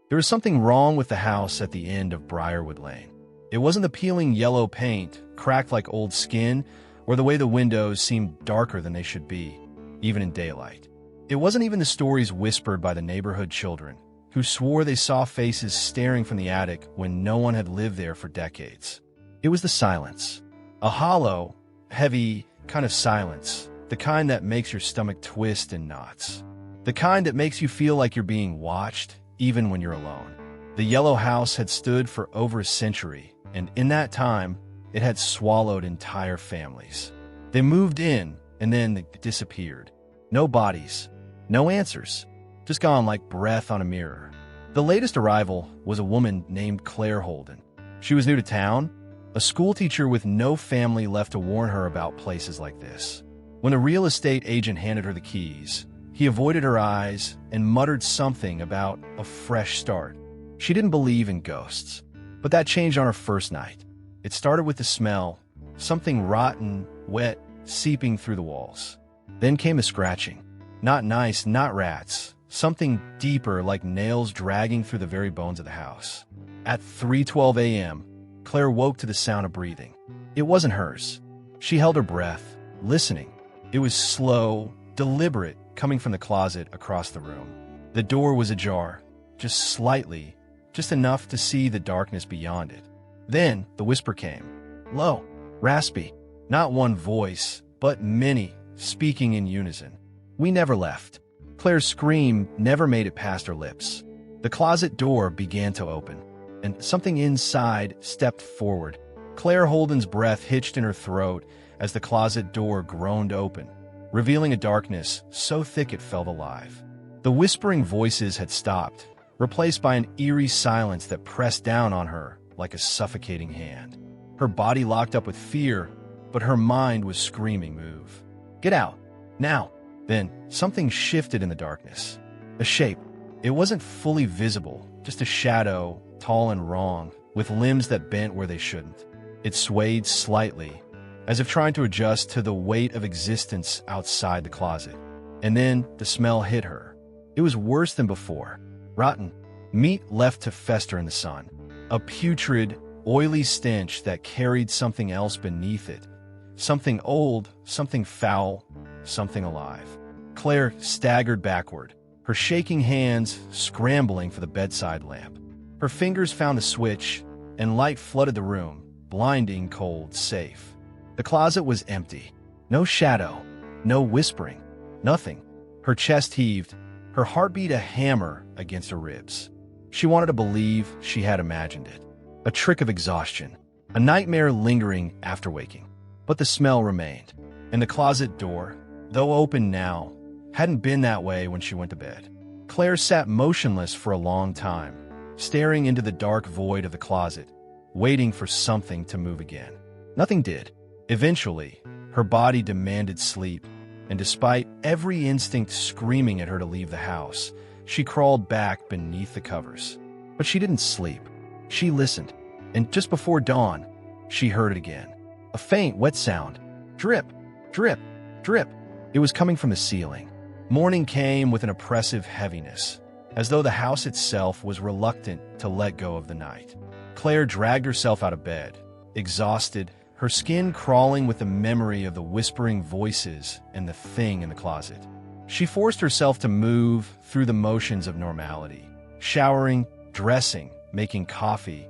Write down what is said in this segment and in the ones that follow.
There was something wrong with the house at the end of Briarwood Lane. It wasn't the peeling yellow paint, cracked like old skin, or the way the windows seemed darker than they should be, even in daylight. It wasn't even the stories whispered by the neighborhood children, who swore they saw faces staring from the attic when no one had lived there for decades. It was the silence. A hollow, heavy kind of silence, the kind that makes your stomach twist in knots. The kind that makes you feel like you're being watched, even when you're alone. The yellow house had stood for over a century, and in that time, it had swallowed entire families. They moved in, and then they disappeared. No bodies, no answers, just gone like breath on a mirror. The latest arrival was a woman named Claire Holden. She was new to town, a schoolteacher with no family left to warn her about places like this. When the real estate agent handed her the keys, he avoided her eyes and muttered something about a fresh start. She didn't believe in ghosts, but that changed on her first night. It started with the smell, something rotten, wet, seeping through the walls. Then came the scratching. Not nice, not rats. Something deeper, like nails dragging through the very bones of the house. At 3:12 a.m., Claire woke to the sound of breathing. It wasn't hers. She held her breath, listening. It was slow, deliberate, coming from the closet across the room. The door was ajar, just slightly, just enough to see the darkness beyond it. Then the whisper came. Low, raspy, not one voice, but many, speaking in unison. We never left. Claire's scream never made it past her lips. The closet door began to open, and something inside stepped forward. Claire Holden's breath hitched in her throat as the closet door groaned open, revealing a darkness so thick it felt alive. The whispering voices had stopped, replaced by an eerie silence that pressed down on her like a suffocating hand. Her body locked up with fear, but her mind was screaming, "Move. Get out. Now." Then, something shifted in the darkness. A shape. It wasn't fully visible, just a shadow, tall and wrong, with limbs that bent where they shouldn't. It swayed slightly, as if trying to adjust to the weight of existence outside the closet. And then the smell hit her. It was worse than before. Rotten. Meat left to fester in the sun. A putrid, oily stench that carried something else beneath it. Something old, something foul, something alive. Claire staggered backward, her shaking hands scrambling for the bedside lamp. Her fingers found the switch, and light flooded the room, blinding, cold, safe. The closet was empty. No shadow, no whispering, nothing. Her chest heaved, her heart beat a hammer against her ribs. She wanted to believe she had imagined it. A trick of exhaustion, a nightmare lingering after waking. But the smell remained, and the closet door, though open now, hadn't been that way when she went to bed. Claire sat motionless for a long time, staring into the dark void of the closet, waiting for something to move again. Nothing did. Eventually, her body demanded sleep, and despite every instinct screaming at her to leave the house, she crawled back beneath the covers. But she didn't sleep. She listened, and just before dawn, she heard it again. A faint, wet sound. Drip, drip, drip. It was coming from the ceiling. Morning came with an oppressive heaviness, as though the house itself was reluctant to let go of the night. Claire dragged herself out of bed, exhausted, her skin crawling with the memory of the whispering voices and the thing in the closet. She forced herself to move through the motions of normality, showering, dressing, making coffee,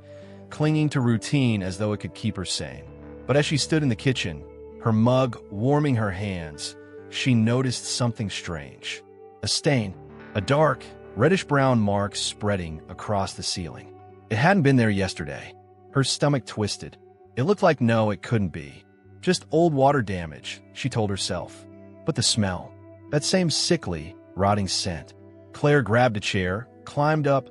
clinging to routine as though it could keep her sane. But as she stood in the kitchen, her mug warming her hands, she noticed something strange. A stain, a dark, reddish-brown mark spreading across the ceiling. It hadn't been there yesterday. Her stomach twisted. It looked like no, it couldn't be. Just old water damage, she told herself. But the smell, that same sickly, rotting scent. Claire grabbed a chair, climbed up,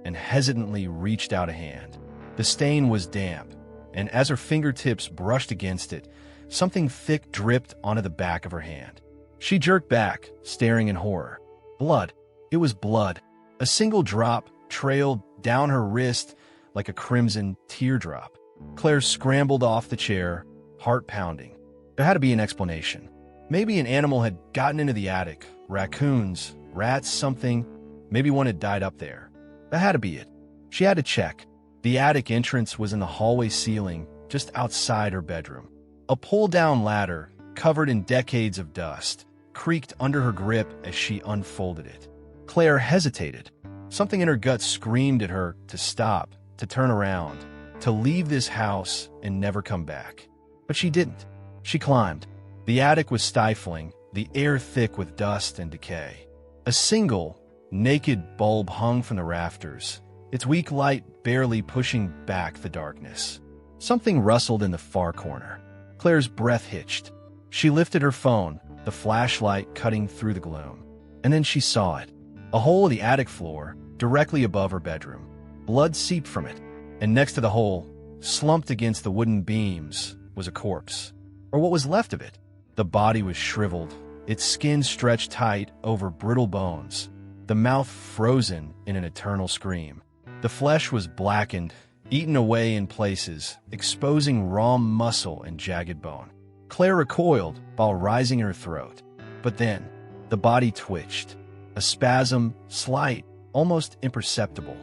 and hesitantly reached out a hand. The stain was damp, and as her fingertips brushed against it, something thick dripped onto the back of her hand. She jerked back, staring in horror. Blood. It was blood. A single drop trailed down her wrist like a crimson teardrop. Claire scrambled off the chair, heart pounding. There had to be an explanation. Maybe an animal had gotten into the attic. Raccoons, rats, something. Maybe one had died up there. That had to be it. She had to check. The attic entrance was in the hallway ceiling, just outside her bedroom. A pull-down ladder, covered in decades of dust, creaked under her grip as she unfolded it. Claire hesitated. Something in her gut screamed at her to stop, to turn around, to leave this house and never come back. But she didn't. She climbed. The attic was stifling, the air thick with dust and decay. A single, naked bulb hung from the rafters, its weak light barely pushing back the darkness. Something rustled in the far corner. Claire's breath hitched. She lifted her phone, the flashlight cutting through the gloom. And then she saw it. A hole in the attic floor, directly above her bedroom. Blood seeped from it, and next to the hole, slumped against the wooden beams, was a corpse. Or what was left of it. The body was shriveled, its skin stretched tight over brittle bones, the mouth frozen in an eternal scream. The flesh was blackened, eaten away in places, exposing raw muscle and jagged bone. Claire recoiled while rising in her throat. But then, the body twitched. A spasm, slight, almost imperceptible.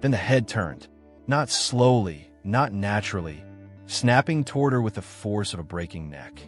Then the head turned, not slowly, not naturally, snapping toward her with the force of a breaking neck.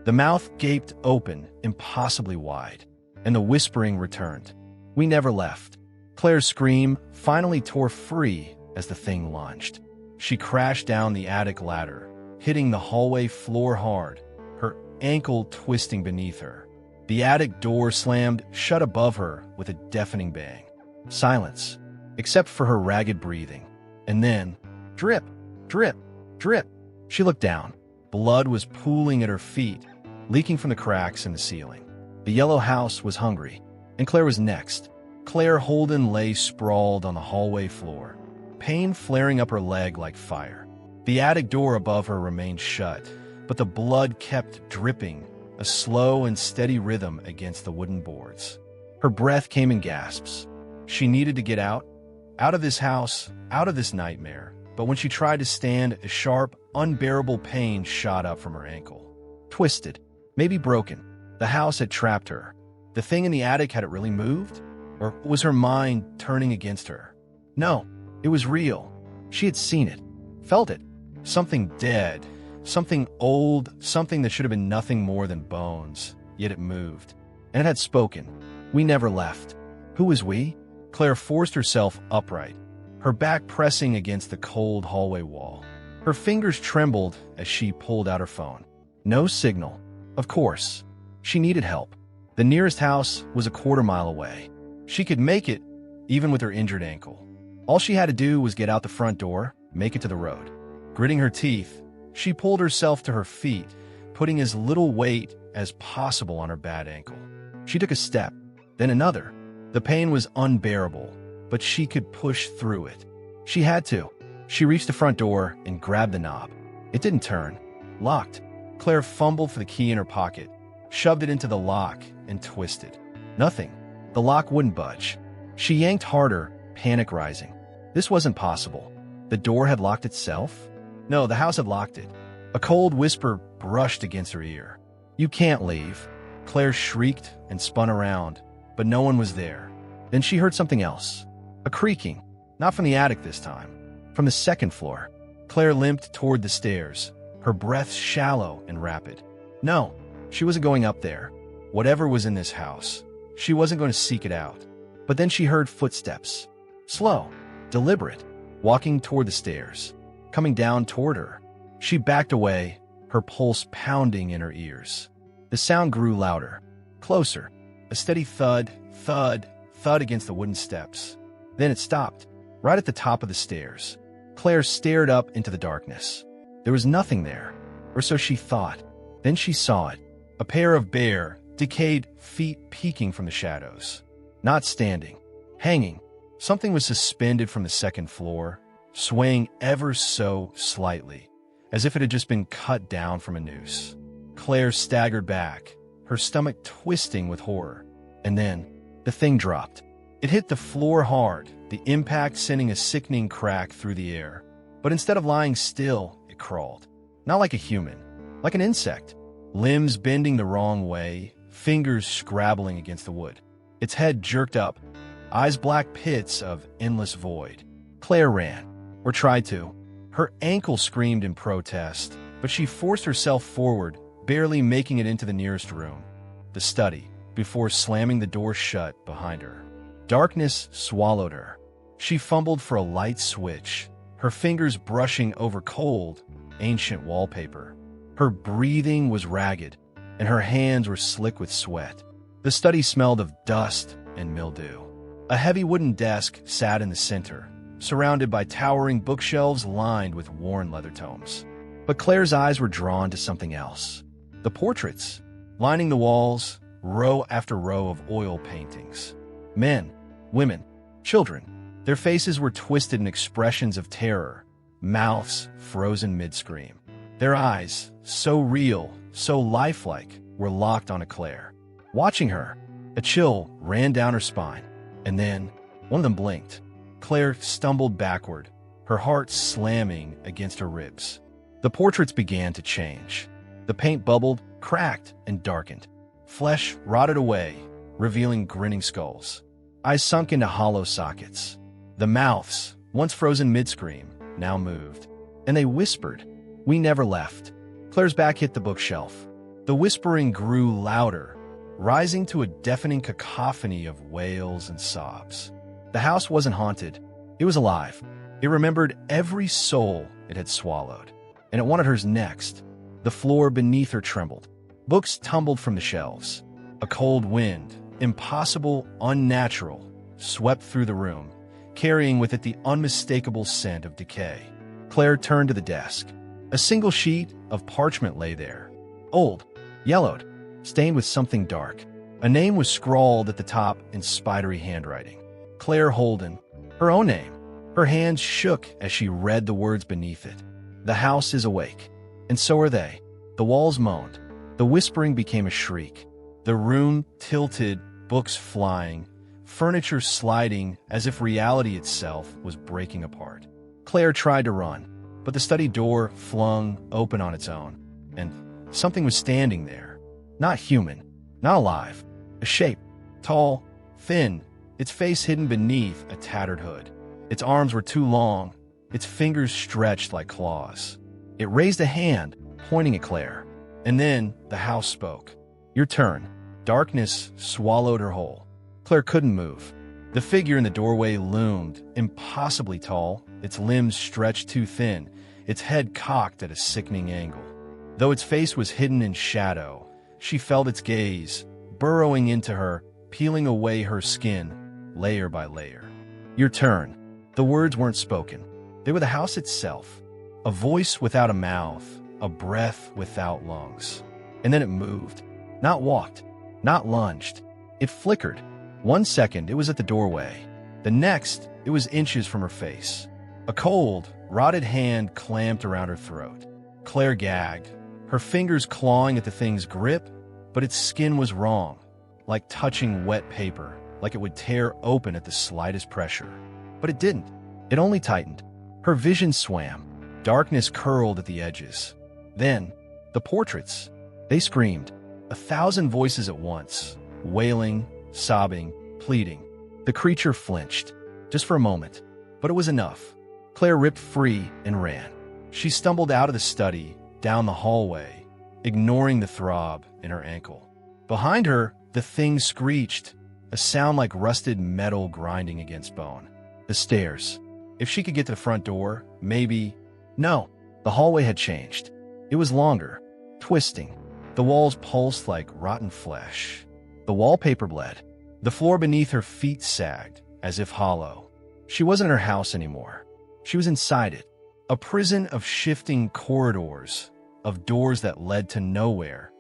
The mouth gaped open, impossibly wide, and the whispering returned. "We never left." Claire's scream finally tore free as the thing lunged. She crashed down the attic ladder, hitting the hallway floor hard, her ankle twisting beneath her. The attic door slammed shut above her with a deafening bang. Silence, except for her ragged breathing. And then, drip, drip, drip. She looked down. Blood was pooling at her feet, leaking from the cracks in the ceiling. The yellow house was hungry, and Claire was next. Claire Holden lay sprawled on the hallway floor, pain flaring up her leg like fire. The attic door above her remained shut, but the blood kept dripping, a slow and steady rhythm against the wooden boards. Her breath came in gasps. She needed to get out of this house, out of this nightmare. But when she tried to stand, a sharp, unbearable pain shot up from her ankle. Twisted, maybe broken. The house had trapped her. The thing in the attic, had it really moved? Or was her mind turning against her? No, it was real. She had seen it, felt it. Something dead, something old, something that should have been nothing more than bones. Yet it moved. And it had spoken. "We never left." Who was we? Claire forced herself upright, her back pressing against the cold hallway wall. Her fingers trembled as she pulled out her phone. No signal. Of course. She needed help. The nearest house was a quarter-mile away. She could make it, even with her injured ankle. All she had to do was get out the front door, make it to the road. Gritting her teeth, she pulled herself to her feet, putting as little weight as possible on her bad ankle. She took a step, then another. The pain was unbearable, but she could push through it. She had to. She reached the front door and grabbed the knob. It didn't turn. Locked. Claire fumbled for the key in her pocket, shoved it into the lock, and twisted. Nothing. The lock wouldn't budge. She yanked harder, panic rising. This wasn't possible. The door had locked itself? No, the house had locked it. A cold whisper brushed against her ear. "You can't leave." Claire shrieked and spun around, but no one was there. Then she heard something else. A creaking. Not from the attic this time. From the second floor. Claire limped toward the stairs, her breath shallow and rapid. No, she wasn't going up there. Whatever was in this house, she wasn't going to seek it out. But then she heard footsteps. Slow, deliberate, walking toward the stairs, coming down toward her. She backed away, her pulse pounding in her ears. The sound grew louder, closer, a steady thud, thud, thud against the wooden steps. Then it stopped, right at the top of the stairs. Claire stared up into the darkness. There was nothing there, or so she thought. Then she saw it, a pair of bare, decayed feet peeking from the shadows. Not standing, hanging. Something was suspended from the second floor, swaying ever so slightly, as if it had just been cut down from a noose. Claire staggered back, her stomach twisting with horror. And then, the thing dropped. It hit the floor hard, the impact sending a sickening crack through the air. But instead of lying still, it crawled. Not like a human, like an insect. Limbs bending the wrong way, fingers scrabbling against the wood. Its head jerked up, eyes black pits of endless void. Claire ran, or tried to. Her ankle screamed in protest, but she forced herself forward, barely making it into the nearest room, the study, before slamming the door shut behind her. Darkness swallowed her. She fumbled for a light switch, her fingers brushing over cold, ancient wallpaper. Her breathing was ragged, and her hands were slick with sweat. The study smelled of dust and mildew. A heavy wooden desk sat in the center, surrounded by towering bookshelves lined with worn leather tomes. But Claire's eyes were drawn to something else. The portraits, lining the walls, row after row of oil paintings. Men, women, children. Their faces were twisted in expressions of terror, mouths frozen mid-scream. Their eyes, so real, so lifelike, were locked onto Claire. Watching her, a chill ran down her spine, and then one of them blinked. Claire stumbled backward, her heart slamming against her ribs. The portraits began to change. The paint bubbled, cracked, and darkened. Flesh rotted away, revealing grinning skulls. Eyes sunk into hollow sockets. The mouths, once frozen mid-scream, now moved. And they whispered. "We never left." Claire's back hit the bookshelf. The whispering grew louder, rising to a deafening cacophony of wails and sobs. The house wasn't haunted. It was alive. It remembered every soul it had swallowed, and it wanted hers next. The floor beneath her trembled. Books tumbled from the shelves. A cold wind, impossible, unnatural, swept through the room, carrying with it the unmistakable scent of decay. Claire turned to the desk. A single sheet of parchment lay there. Old, yellowed, stained with something dark. A name was scrawled at the top in spidery handwriting. Claire Holden. Her own name. Her hands shook as she read the words beneath it. The house is awake. And so are they. The walls moaned. The whispering became a shriek. The room tilted, books flying, furniture sliding as if reality itself was breaking apart. Claire tried to run, but the study door flung open on its own, and something was standing there. Not human, not alive. A shape, tall, thin, its face hidden beneath a tattered hood. Its arms were too long, its fingers stretched like claws. It raised a hand, pointing at Claire. And then the house spoke. "Your turn." Darkness swallowed her whole. Claire couldn't move. The figure in the doorway loomed, impossibly tall, its limbs stretched too thin, its head cocked at a sickening angle. Though its face was hidden in shadow, she felt its gaze, burrowing into her, peeling away her skin, layer by layer. "Your turn." The words weren't spoken. They were the house itself. A voice without a mouth, a breath without lungs. And then it moved. Not walked, not lunged. It flickered. 1 second, it was at the doorway. The next, it was inches from her face. A cold, rotted hand clamped around her throat. Claire gagged, her fingers clawing at the thing's grip, but its skin was wrong, like touching wet paper, like it would tear open at the slightest pressure. But it didn't. It only tightened. Her vision swam. Darkness curled at the edges. Then, the portraits. They screamed. 1,000 voices at once, wailing, sobbing, pleading. The creature flinched, just for a moment, but it was enough. Claire ripped free and ran. She stumbled out of the study, down the hallway, ignoring the throb in her ankle. Behind her, the thing screeched, a sound like rusted metal grinding against bone. The stairs. If she could get to the front door, maybe... No, the hallway had changed. It was longer, twisting. The walls pulsed like rotten flesh. The wallpaper bled. The floor beneath her feet sagged, as if hollow. She wasn't in her house anymore. She was inside it. A prison of shifting corridors, of doors that led to nowhere,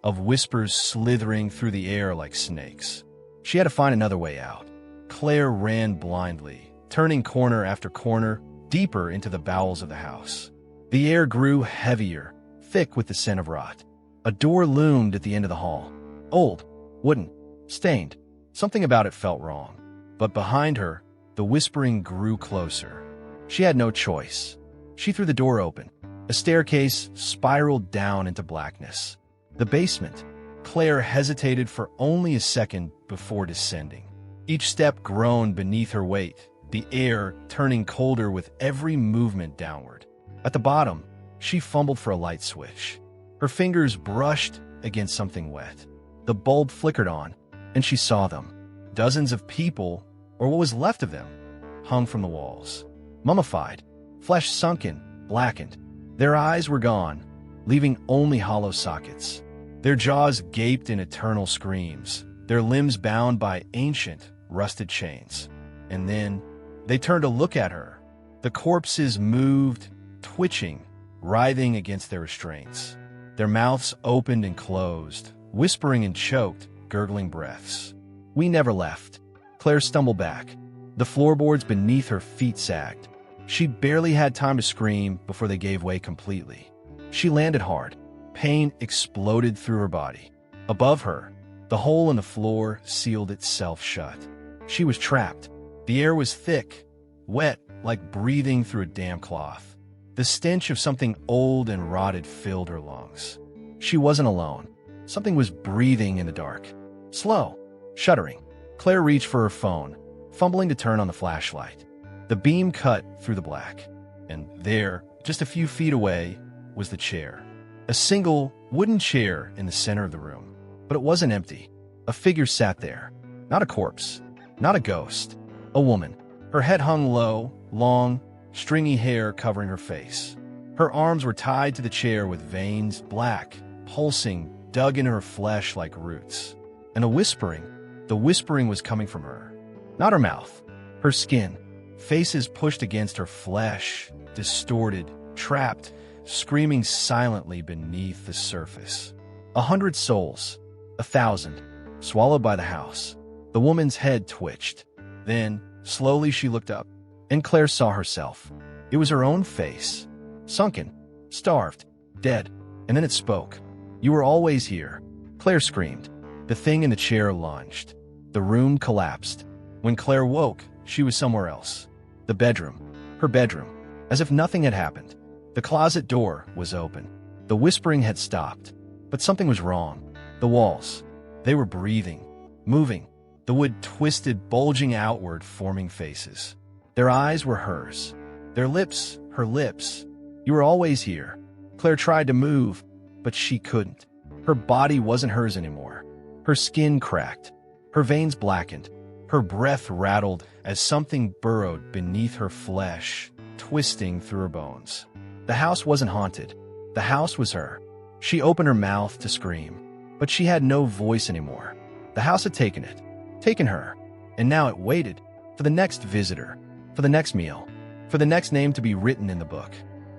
of whispers slithering through the air like snakes. She had to find another way out. Claire ran blindly, turning corner after corner, deeper into the bowels of the house. The air grew heavier, thick with the scent of rot. A door loomed at the end of the hall. Old, wooden, stained. Something about it felt wrong. But behind her, the whispering grew closer. She had no choice. She threw the door open. A staircase spiraled down into blackness. The basement. Claire hesitated for only a second before descending. Each step groaned beneath her weight, the air turning colder with every movement downward. At the bottom, she fumbled for a light switch. Her fingers brushed against something wet. The bulb flickered on, and she saw them. Dozens of people, or what was left of them, hung from the walls. Mummified, flesh sunken, blackened. Their eyes were gone, leaving only hollow sockets. Their jaws gaped in eternal screams, their limbs bound by ancient, rusted chains. And then they turned to look at her. The corpses moved, twitching, writhing against their restraints. Their mouths opened and closed, whispering in choked, gurgling breaths. We never left. Claire stumbled back. The floorboards beneath her feet sagged. She barely had time to scream before they gave way completely. She landed hard. Pain exploded through her body. Above her, the hole in the floor sealed itself shut. She was trapped. The air was thick, wet, like breathing through a damp cloth. The stench of something old and rotted filled her lungs. She wasn't alone. Something was breathing in the dark. Slow, shuddering. Claire reached for her phone, fumbling to turn on the flashlight. The beam cut through the black. And there, just a few feet away, was the chair. A single wooden chair in the center of the room. But it wasn't empty. A figure sat there. Not a corpse. Not a ghost. A woman. Her head hung low, long, stringy hair covering her face. Her arms were tied to the chair with veins, black, pulsing, dug into her flesh like roots. And the whispering was coming from her. Not her mouth. Her skin. Faces pushed against her flesh, distorted, trapped, screaming silently beneath the surface. 100 souls. 1,000. Swallowed by the house. The woman's head twitched. Then, slowly she looked up, and Claire saw herself. It was her own face. Sunken, starved, dead. And then it spoke. You were always here. Claire screamed. The thing in the chair lunged. The room collapsed. When Claire woke, she was somewhere else. The bedroom. Her bedroom. As if nothing had happened. The closet door was open. The whispering had stopped. But something was wrong. The walls. They were breathing, moving. The wood twisted, bulging outward, forming faces. Their eyes were hers. Their lips, her lips. You were always here. Claire tried to move, but she couldn't. Her body wasn't hers anymore. Her skin cracked. Her veins blackened. Her breath rattled as something burrowed beneath her flesh, twisting through her bones. The house wasn't haunted. The house was her. She opened her mouth to scream, but she had no voice anymore. The house had taken it, taken her, and now it waited for the next visitor, for the next meal, for the next name to be written in the book.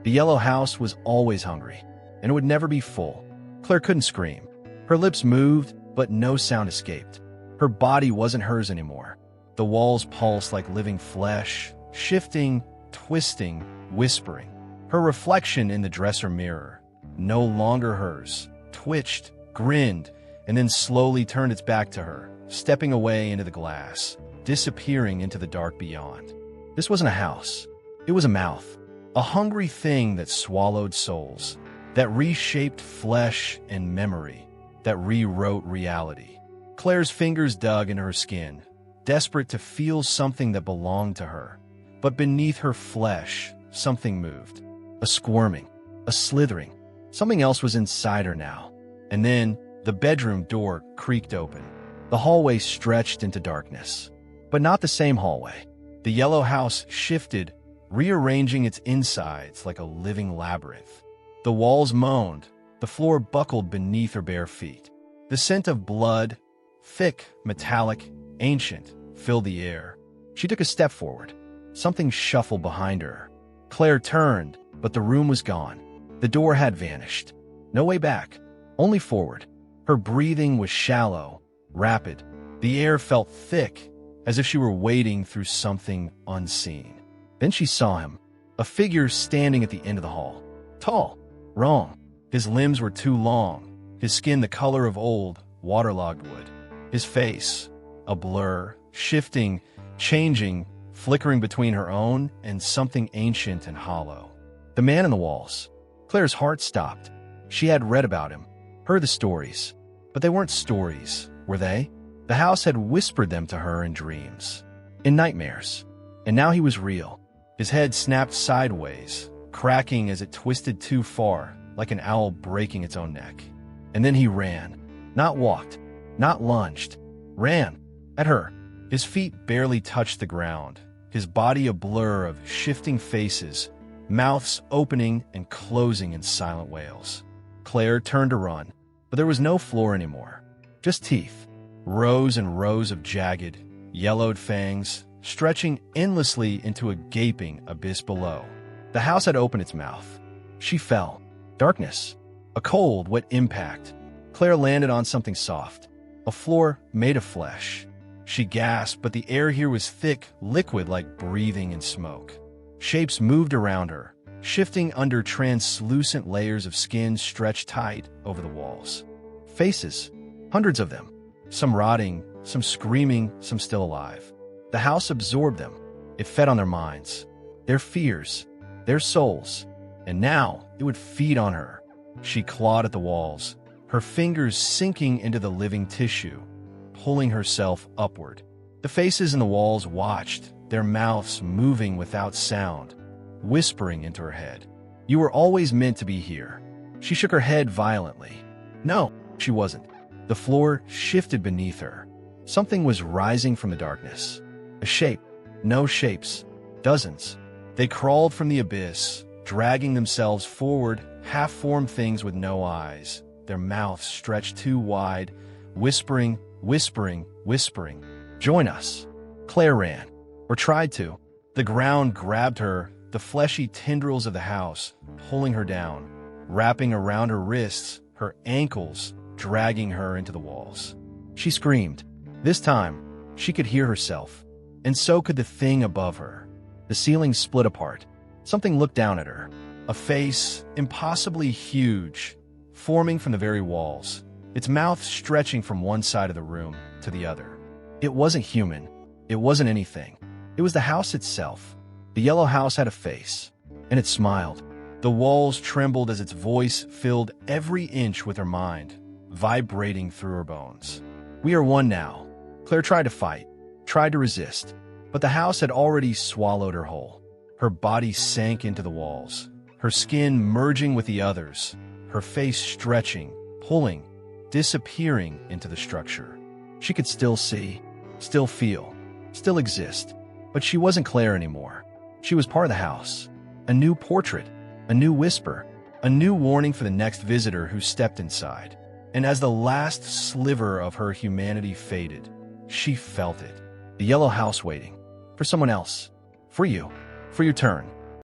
The yellow house was always hungry, and it would never be full. Claire couldn't scream. Her lips moved, but no sound escaped. Her body wasn't hers anymore. The walls pulsed like living flesh, shifting, twisting, whispering. Her reflection in the dresser mirror, no longer hers, twitched, grinned, and then slowly turned its back to her, stepping away into the glass, disappearing into the dark beyond. This wasn't a house. It was a mouth, a hungry thing that swallowed souls, that reshaped flesh and memory, that rewrote reality. Claire's fingers dug into her skin, desperate to feel something that belonged to her. But beneath her flesh, something moved. A squirming, a slithering. Something else was inside her now. And then, the bedroom door creaked open. The hallway stretched into darkness. But not the same hallway. The yellow house shifted, rearranging its insides like a living labyrinth. The walls moaned. The floor buckled beneath her bare feet. The scent of blood, thick, metallic, ancient, filled the air. She took a step forward. Something shuffled behind her. Claire turned, but the room was gone. The door had vanished. No way back, only forward. Her breathing was shallow, rapid. The air felt thick, as if she were wading through something unseen. Then she saw him, a figure standing at the end of the hall. Tall, wrong. His limbs were too long, his skin the color of old, waterlogged wood. His face, a blur, shifting, changing, flickering between her own and something ancient and hollow. The man in the walls. Claire's heart stopped. She had read about him, heard the stories. But they weren't stories, were they? The house had whispered them to her in dreams, in nightmares. And now he was real. His head snapped sideways, cracking as it twisted too far, like an owl breaking its own neck. And then he ran. Not walked, not lunged. Ran. At her. His feet barely touched the ground, his body a blur of shifting faces, mouths opening and closing in silent wails. Claire turned to run, but there was no floor anymore. Just teeth. Rows and rows of jagged, yellowed fangs, stretching endlessly into a gaping abyss below. The house had opened its mouth. She fell. Darkness. A cold, wet impact. Claire landed on something soft. A floor made of flesh. She gasped, but the air here was thick, liquid like breathing in smoke. Shapes moved around her, shifting under translucent layers of skin stretched tight over the walls. Faces. Hundreds of them. Some rotting, some screaming, some still alive. The house absorbed them. It fed on their minds, their fears, their souls. And now it would feed on her. She clawed at the walls, her fingers sinking into the living tissue, pulling herself upward. The faces in the walls watched, their mouths moving without sound, whispering into her head. You were always meant to be here. She shook her head violently. No, she wasn't. The floor shifted beneath her. Something was rising from the darkness. A shape. No shapes. Dozens. They crawled from the abyss, dragging themselves forward, half-formed things with no eyes, their mouths stretched too wide, whispering, whispering, whispering. Join us. Claire ran, or tried to. The ground grabbed her, the fleshy tendrils of the house, pulling her down, wrapping around her wrists, her ankles, dragging her into the walls. She screamed. This time, she could hear herself, and so could the thing above her. The ceiling split apart. Something looked down at her. A face, impossibly huge, forming from the very walls, its mouth stretching from one side of the room to the other. It wasn't human. It wasn't anything. It was the house itself. The yellow house had a face, and it smiled. The walls trembled as its voice filled every inch with her mind, vibrating through her bones. We are one now. Claire tried to fight, tried to resist, but the house had already swallowed her whole. Her body sank into the walls, her skin merging with the others, her face stretching, pulling, disappearing into the structure. She could still see, still feel, still exist, but she wasn't Claire anymore. She was part of the house. A new portrait, a new whisper, a new warning for the next visitor who stepped inside. And as the last sliver of her humanity faded, she felt it. The yellow house waiting. For someone else. For you. For your turn.